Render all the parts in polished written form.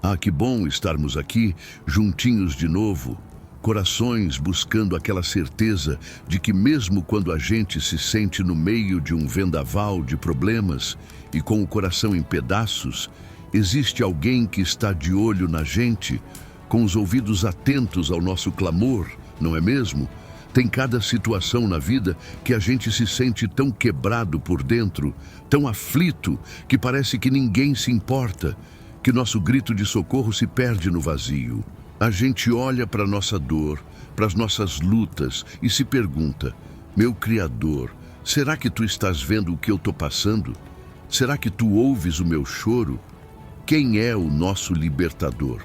Ah, que bom estarmos aqui, juntinhos de novo, corações buscando aquela certeza de que mesmo quando a gente se sente no meio de um vendaval de problemas e com o coração em pedaços, existe alguém que está de olho na gente, com os ouvidos atentos ao nosso clamor, não é mesmo? Tem cada situação na vida que a gente se sente tão quebrado por dentro, tão aflito, que parece que ninguém se importa, que nosso grito de socorro se perde no vazio. A gente olha para a nossa dor, para as nossas lutas e se pergunta: meu Criador, será que tu estás vendo o que eu estou passando? Será que tu ouves o meu choro? Quem é o nosso libertador?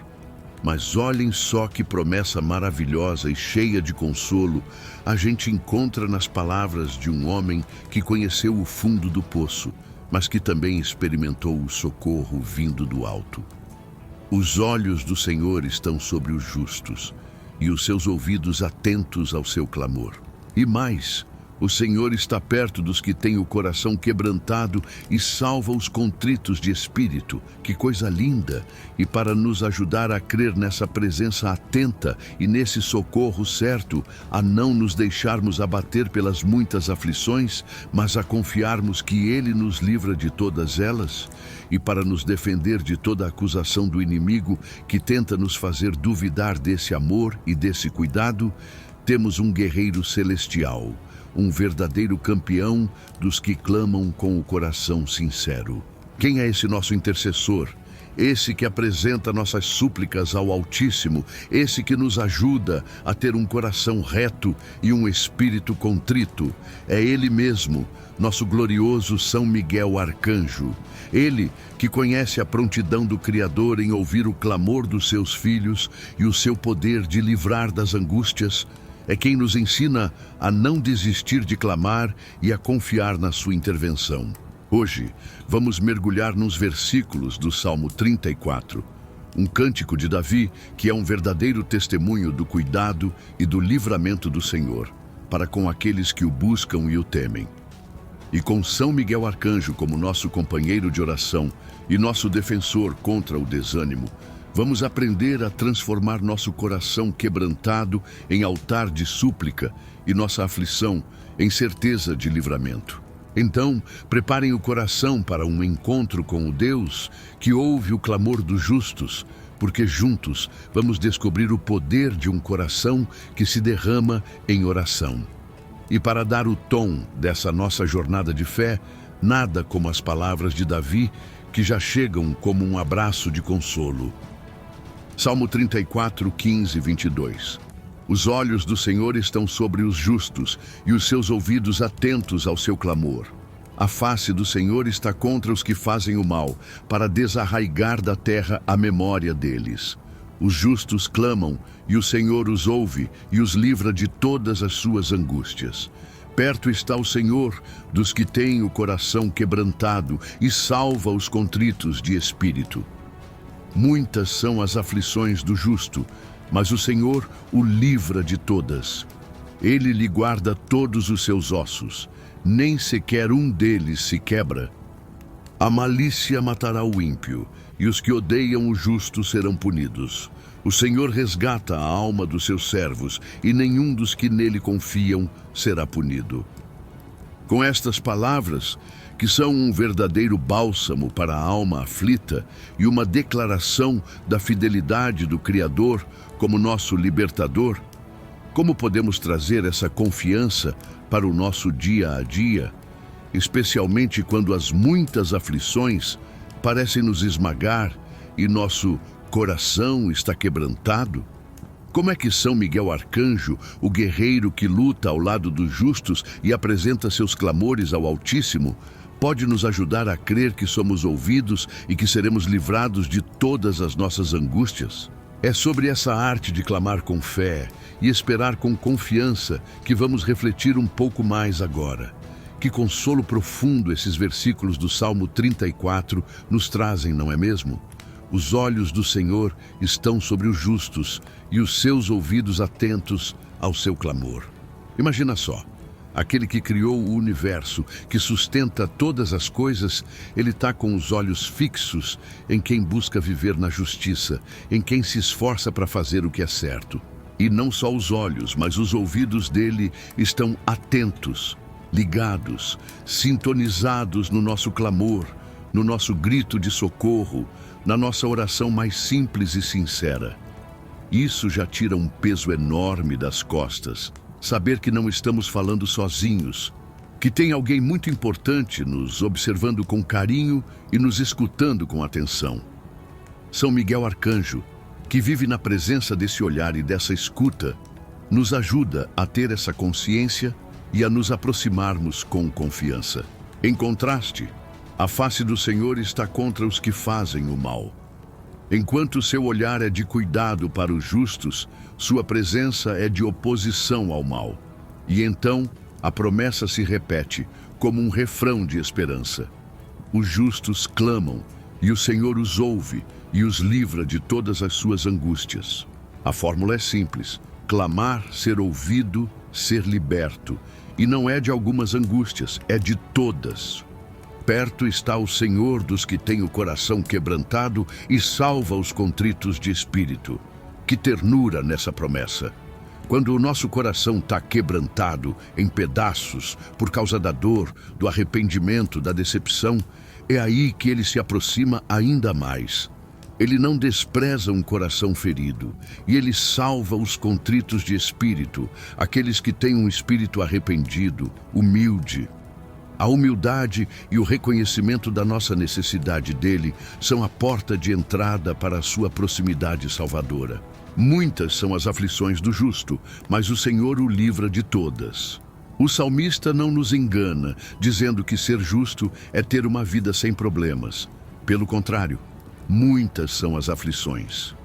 Mas olhem só que promessa maravilhosa e cheia de consolo a gente encontra nas palavras de um homem que conheceu o fundo do poço, mas que também experimentou o socorro vindo do alto. Os olhos do Senhor estão sobre os justos, e os seus ouvidos atentos ao seu clamor. E mais, o Senhor está perto dos que têm o coração quebrantado e salva os contritos de espírito. Que coisa linda! E para nos ajudar a crer nessa presença atenta e nesse socorro certo, a não nos deixarmos abater pelas muitas aflições, mas a confiarmos que Ele nos livra de todas elas, e para nos defender de toda a acusação do inimigo que tenta nos fazer duvidar desse amor e desse cuidado, temos um guerreiro celestial, um verdadeiro campeão dos que clamam com o coração sincero. Quem é esse nosso intercessor? Esse que apresenta nossas súplicas ao Altíssimo, esse que nos ajuda a ter um coração reto e um espírito contrito. É Ele mesmo, nosso glorioso São Miguel Arcanjo. Ele que conhece a prontidão do Criador em ouvir o clamor dos seus filhos e o seu poder de livrar das angústias. É quem nos ensina a não desistir de clamar e a confiar na sua intervenção. Hoje, vamos mergulhar nos versículos do Salmo 34, um cântico de Davi que é um verdadeiro testemunho do cuidado e do livramento do Senhor para com aqueles que o buscam e o temem. E com São Miguel Arcanjo como nosso companheiro de oração e nosso defensor contra o desânimo, vamos aprender a transformar nosso coração quebrantado em altar de súplica e nossa aflição em certeza de livramento. Então, preparem o coração para um encontro com o Deus que ouve o clamor dos justos, porque juntos vamos descobrir o poder de um coração que se derrama em oração. E para dar o tom dessa nossa jornada de fé, nada como as palavras de Davi, que já chegam como um abraço de consolo. Salmo 34, 15 e 22. Os olhos do Senhor estão sobre os justos e os seus ouvidos atentos ao seu clamor. A face do Senhor está contra os que fazem o mal, para desarraigar da terra a memória deles. Os justos clamam, e o Senhor os ouve e os livra de todas as suas angústias. Perto está o Senhor dos que têm o coração quebrantado e salva os contritos de espírito. Muitas são as aflições do justo, mas o Senhor o livra de todas. Ele lhe guarda todos os seus ossos, nem sequer um deles se quebra. A malícia matará o ímpio, e os que odeiam o justo serão punidos. O Senhor resgata a alma dos seus servos, e nenhum dos que nele confiam será punido. Com estas palavras, que são um verdadeiro bálsamo para a alma aflita e uma declaração da fidelidade do Criador como nosso libertador, como podemos trazer essa confiança para o nosso dia a dia, especialmente quando as muitas aflições parecem nos esmagar e nosso coração está quebrantado? Como é que São Miguel Arcanjo, o guerreiro que luta ao lado dos justos e apresenta seus clamores ao Altíssimo, pode nos ajudar a crer que somos ouvidos e que seremos livrados de todas as nossas angústias? É sobre essa arte de clamar com fé e esperar com confiança que vamos refletir um pouco mais agora. Que consolo profundo esses versículos do Salmo 34 nos trazem, não é mesmo? Os olhos do Senhor estão sobre os justos e os seus ouvidos atentos ao seu clamor. Imagina só, aquele que criou o universo, que sustenta todas as coisas, ele está com os olhos fixos em quem busca viver na justiça, em quem se esforça para fazer o que é certo. E não só os olhos, mas os ouvidos dele estão atentos, ligados, sintonizados no nosso clamor, no nosso grito de socorro, na nossa oração mais simples e sincera. Isso já tira um peso enorme das costas. Saber que não estamos falando sozinhos, que tem alguém muito importante nos observando com carinho e nos escutando com atenção. São Miguel Arcanjo, que vive na presença desse olhar e dessa escuta, nos ajuda a ter essa consciência e a nos aproximarmos com confiança. Em contraste, a face do Senhor está contra os que fazem o mal. Enquanto seu olhar é de cuidado para os justos, sua presença é de oposição ao mal. E então, a promessa se repete como um refrão de esperança. Os justos clamam, e o Senhor os ouve e os livra de todas as suas angústias. A fórmula é simples: clamar, ser ouvido, ser liberto. E não é de algumas angústias, é de todas. Perto está o Senhor dos que têm o coração quebrantado e salva os contritos de espírito. Que ternura nessa promessa! Quando o nosso coração está quebrantado em pedaços por causa da dor, do arrependimento, da decepção, é aí que ele se aproxima ainda mais. Ele não despreza um coração ferido, e ele salva os contritos de espírito, aqueles que têm um espírito arrependido, humilde. A humildade e o reconhecimento da nossa necessidade dele são a porta de entrada para a sua proximidade salvadora. Muitas são as aflições do justo, mas o Senhor o livra de todas. O salmista não nos engana, dizendo que ser justo é ter uma vida sem problemas. Pelo contrário, muitas são as aflições.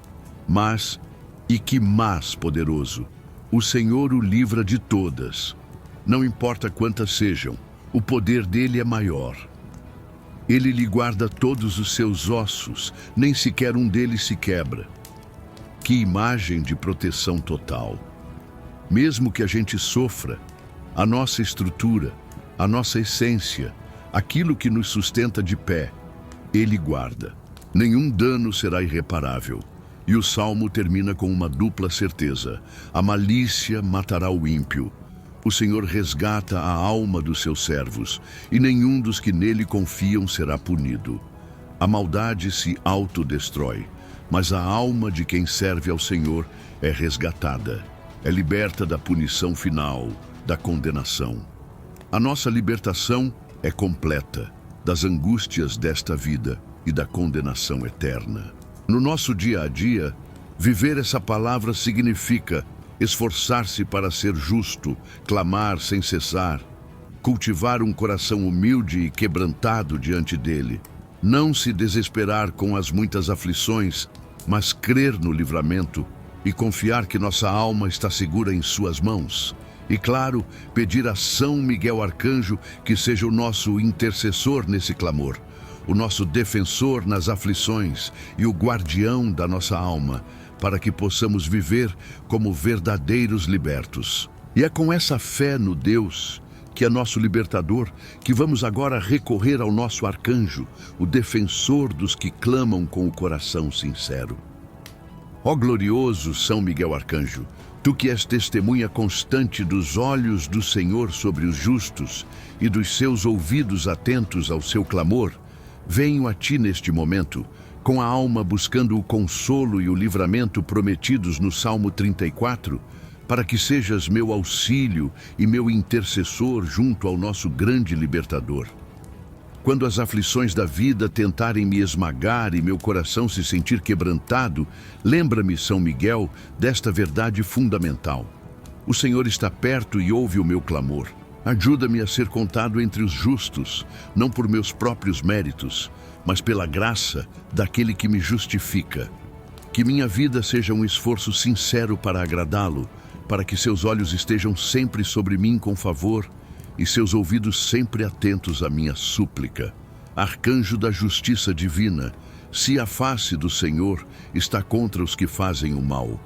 Mas, e que mais poderoso, o Senhor o livra de todas. Não importa quantas sejam, o poder dele é maior. Ele lhe guarda todos os seus ossos, nem sequer um deles se quebra. Que imagem de proteção total! Mesmo que a gente sofra, a nossa estrutura, a nossa essência, aquilo que nos sustenta de pé, ele guarda. Nenhum dano será irreparável. E o Salmo termina com uma dupla certeza: a malícia matará o ímpio. O Senhor resgata a alma dos seus servos, e nenhum dos que nele confiam será punido. A maldade se autodestrói, mas a alma de quem serve ao Senhor é resgatada, é liberta da punição final, da condenação. A nossa libertação é completa das angústias desta vida e da condenação eterna. No nosso dia a dia, viver essa palavra significa esforçar-se para ser justo, clamar sem cessar, cultivar um coração humilde e quebrantado diante dele, não se desesperar com as muitas aflições, mas crer no livramento e confiar que nossa alma está segura em suas mãos. E claro, pedir a São Miguel Arcanjo que seja o nosso intercessor nesse clamor, o nosso defensor nas aflições e o guardião da nossa alma, para que possamos viver como verdadeiros libertos. E é com essa fé no Deus, que é nosso libertador, que vamos agora recorrer ao nosso arcanjo, o defensor dos que clamam com o coração sincero. Ó glorioso São Miguel Arcanjo, tu que és testemunha constante dos olhos do Senhor sobre os justos e dos seus ouvidos atentos ao seu clamor, venho a ti neste momento, com a alma buscando o consolo e o livramento prometidos no Salmo 34, para que sejas meu auxílio e meu intercessor junto ao nosso grande libertador. Quando as aflições da vida tentarem me esmagar e meu coração se sentir quebrantado, lembra-me, São Miguel, desta verdade fundamental. O Senhor está perto e ouve o meu clamor. Ajuda-me a ser contado entre os justos, não por meus próprios méritos, mas pela graça daquele que me justifica. Que minha vida seja um esforço sincero para agradá-lo, para que seus olhos estejam sempre sobre mim com favor e seus ouvidos sempre atentos à minha súplica. Arcanjo da justiça divina, se a face do Senhor está contra os que fazem o mal,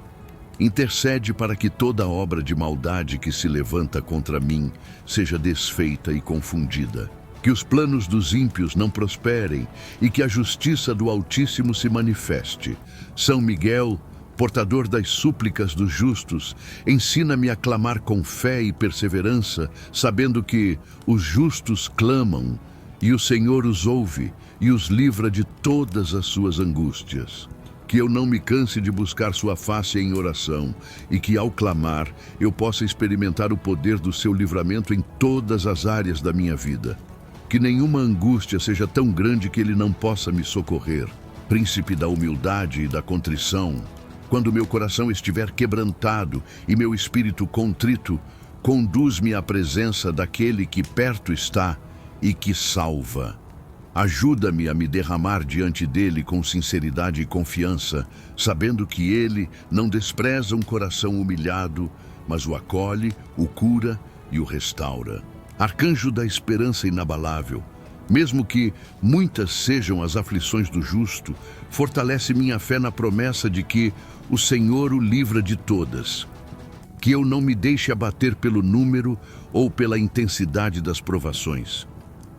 Intercede para que toda obra de maldade que se levanta contra mim seja desfeita e confundida. Que os planos dos ímpios não prosperem e que a justiça do Altíssimo se manifeste. São Miguel, portador das súplicas dos justos, ensina-me a clamar com fé e perseverança, sabendo que os justos clamam e o Senhor os ouve e os livra de todas as suas angústias. Que eu não me canse de buscar sua face em oração e que, ao clamar, eu possa experimentar o poder do seu livramento em todas as áreas da minha vida. Que nenhuma angústia seja tão grande que ele não possa me socorrer. Príncipe da humildade e da contrição, quando meu coração estiver quebrantado e meu espírito contrito, conduz-me à presença daquele que perto está e que salva. Ajuda-me a me derramar diante dele com sinceridade e confiança, sabendo que ele não despreza um coração humilhado, mas o acolhe, o cura e o restaura. Arcanjo da esperança inabalável, mesmo que muitas sejam as aflições do justo, fortalece minha fé na promessa de que o Senhor o livra de todas. Que eu não me deixe abater pelo número ou pela intensidade das provações.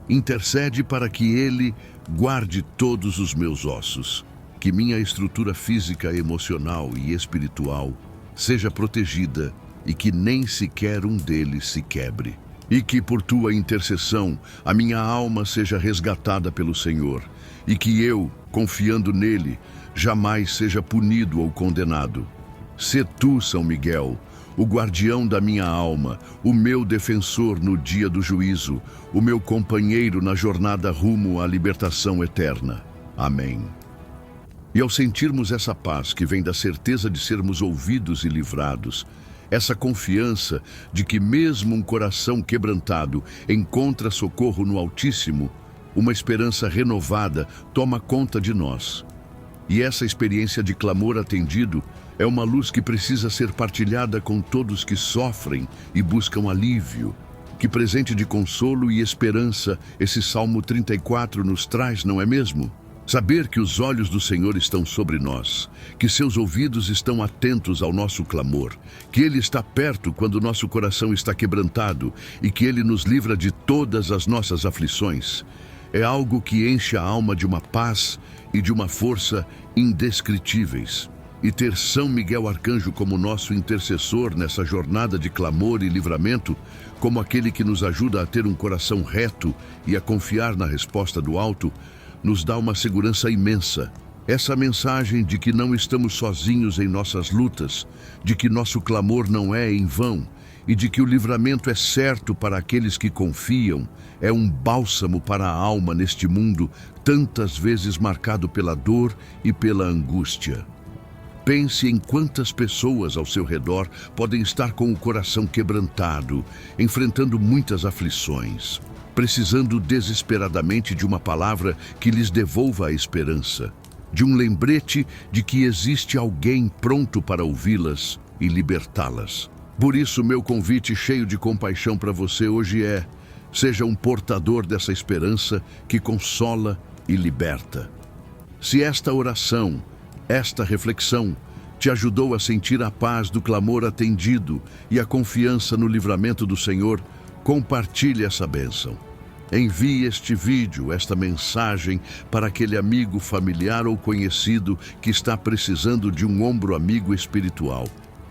Intercede para que ele guarde todos os meus ossos, que minha estrutura física, emocional e espiritual seja protegida e que nem sequer um deles se quebre. E que por tua intercessão a minha alma seja resgatada pelo Senhor, e que eu, confiando nele, jamais seja punido ou condenado. Sê tu, São Miguel, o guardião da minha alma, o meu defensor no dia do juízo, o meu companheiro na jornada rumo à libertação eterna. Amém. E ao sentirmos essa paz que vem da certeza de sermos ouvidos e livrados, essa confiança de que mesmo um coração quebrantado encontra socorro no Altíssimo, uma esperança renovada toma conta de nós. E essa experiência de clamor atendido é uma luz que precisa ser partilhada com todos que sofrem e buscam alívio. Que presente de consolo e esperança esse Salmo 34 nos traz, não é mesmo? Saber que os olhos do Senhor estão sobre nós, que seus ouvidos estão atentos ao nosso clamor, que Ele está perto quando nosso coração está quebrantado e que Ele nos livra de todas as nossas aflições, é algo que enche a alma de uma paz e de uma força indescritíveis. E ter São Miguel Arcanjo como nosso intercessor nessa jornada de clamor e livramento, como aquele que nos ajuda a ter um coração reto e a confiar na resposta do alto, nos dá uma segurança imensa. Essa mensagem de que não estamos sozinhos em nossas lutas, de que nosso clamor não é em vão e de que o livramento é certo para aqueles que confiam, é um bálsamo para a alma neste mundo tantas vezes marcado pela dor e pela angústia. Pense em quantas pessoas ao seu redor podem estar com o coração quebrantado, enfrentando muitas aflições, precisando desesperadamente de uma palavra que lhes devolva a esperança, de um lembrete de que existe alguém pronto para ouvi-las e libertá-las. Por isso, meu convite cheio de compaixão para você hoje é: seja um portador dessa esperança que consola e liberta. Se esta oração, esta reflexão, te ajudou a sentir a paz do clamor atendido e a confiança no livramento do Senhor, compartilhe essa bênção. Envie este vídeo, esta mensagem, para aquele amigo, familiar ou conhecido que está precisando de um ombro amigo espiritual,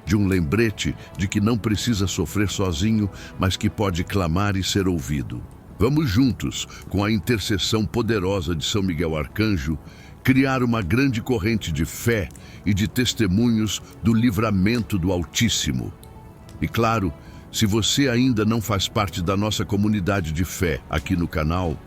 de um lembrete de que não precisa sofrer sozinho, mas que pode clamar e ser ouvido. Vamos juntos, com a intercessão poderosa de São Miguel Arcanjo, criar uma grande corrente de fé e de testemunhos do livramento do Altíssimo. E claro, se você ainda não faz parte da nossa comunidade de fé aqui no canal,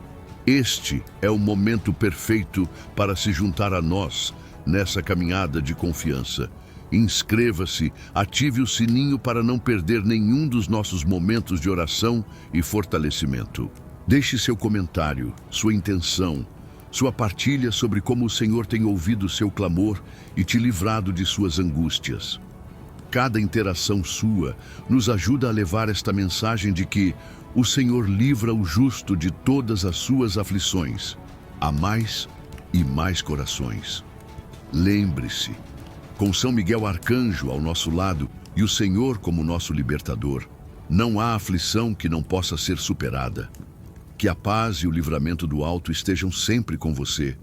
este é o momento perfeito para se juntar a nós nessa caminhada de confiança. Inscreva-se, ative o sininho para não perder nenhum dos nossos momentos de oração e fortalecimento. Deixe seu comentário, sua intenção, sua partilha sobre como o Senhor tem ouvido seu clamor e te livrado de suas angústias. Cada interação sua nos ajuda a levar esta mensagem de que o Senhor livra o justo de todas as suas aflições, a mais e mais corações. Lembre-se, Com São Miguel Arcanjo ao nosso lado e o Senhor como nosso libertador, não há aflição que não possa ser superada. Que a paz e o livramento do alto estejam sempre com você.